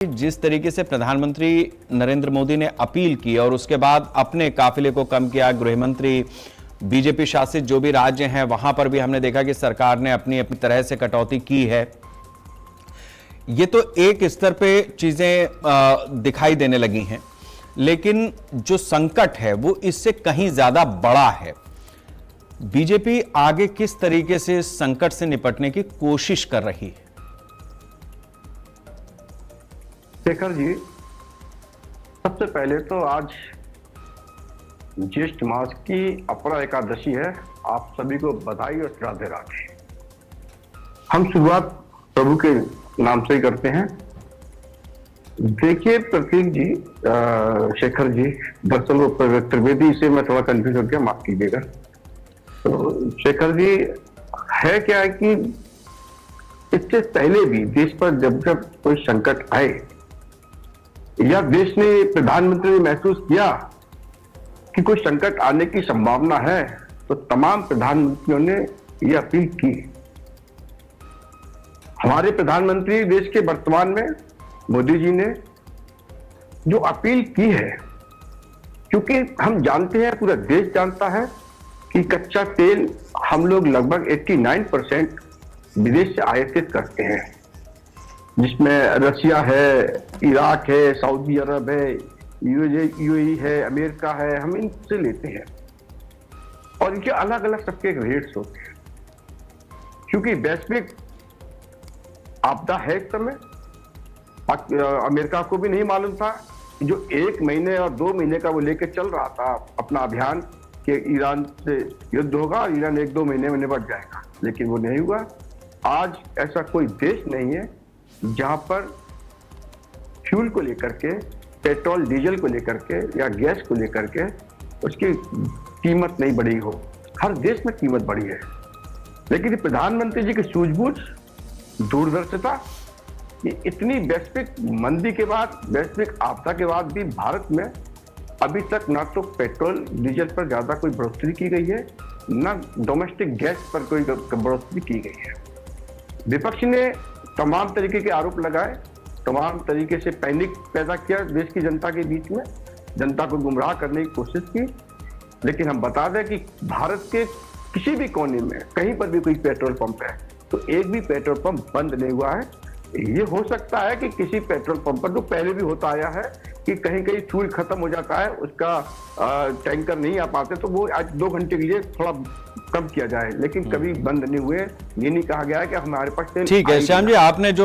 जिस तरीके से प्रधानमंत्री नरेंद्र मोदी ने अपील की और उसके बाद अपने काफिले को कम किया, गृह मंत्री बीजेपी शासित जो भी राज्य हैं वहां पर भी हमने देखा कि सरकार ने अपनी अपनी तरह से कटौती की है। ये तो एक स्तर पे चीजें दिखाई देने लगी हैं, लेकिन जो संकट है वो इससे कहीं ज्यादा बड़ा है। बीजेपी आगे किस तरीके से इस संकट से निपटने की कोशिश कर रही है? शेखर जी, सबसे पहले तो आज ज्येष्ठ मास की अपरा एकादशी है। आप सभी को बधाई और राधे राधे। हम शुरुआत प्रभु के नाम से ही करते हैं। देखिए प्रतीक जी, शेखर जी, दरअसल वो त्रिवेदी से मैं थोड़ा कंफ्यूज हो गया, माफ कीजिएगा। तो शेखर जी, है क्या है कि इससे पहले भी देश पर जब जब कोई संकट आए या देश ने, प्रधानमंत्री ने महसूस किया कि कोई संकट आने की संभावना है, तो तमाम प्रधानमंत्रियों ने यह अपील की। हमारे प्रधानमंत्री देश के वर्तमान में मोदी जी ने जो अपील की है, क्योंकि हम जानते हैं, पूरा देश जानता है कि कच्चा तेल हम लोग लगभग 89% विदेश से आयातित करते हैं, जिसमें रशिया है, इराक है, सऊदी अरब है, यूएई है, अमेरिका है, हम इनसे लेते हैं। और इनके अलग अलग सबके रेट्स होते हैं, क्योंकि वैश्विक आपदा है। इस समय अमेरिका को भी नहीं मालूम था, जो 1 महीने और 2 महीने का वो लेके चल रहा था अपना अभियान कि ईरान से युद्ध होगा और ईरान 1-2 महीने में निपट जाएगा, लेकिन वो नहीं हुआ। आज ऐसा कोई देश नहीं है जहां पर फ्यूल को लेकर के, पेट्रोल डीजल को लेकर के या गैस को लेकर के उसकी कीमत नहीं बढ़ी हो। हर देश में कीमत बढ़ी है, लेकिन प्रधानमंत्री जी की सूझबूझ, दूरदर्शिता, ये इतनी वैश्विक मंदी के बाद, वैश्विक आपदा के बाद भी भारत में अभी तक ना तो पेट्रोल डीजल पर ज्यादा कोई बढ़ोतरी की गई है, ना डोमेस्टिक गैस पर कोई बढ़ोतरी की गई है। विपक्ष ने तमाम तरीके के आरोप लगाए, तमाम तरीके से पैनिक पैदा किया देश की जनता के बीच में, जनता को गुमराह करने की कोशिश की। लेकिन हम बता दें कि भारत के किसी भी कोने में कहीं पर भी कोई पेट्रोल पंप है तो एक भी पेट्रोल पंप बंद नहीं हुआ है। ये हो सकता है कि किसी पेट्रोल पंप पर, जो पहले भी होता आया है कि कहीं कहीं फ्यूल खत्म हो जाता है, उसका टैंकर नहीं आ पाते, तो वो आज 2 घंटे के लिए थोड़ा कम किया जाए, लेकिन कभी बंद नहीं हुए। ये नहीं कहा गया है कि हमारे पास तेल। ठीक है श्याम जी, आपने जो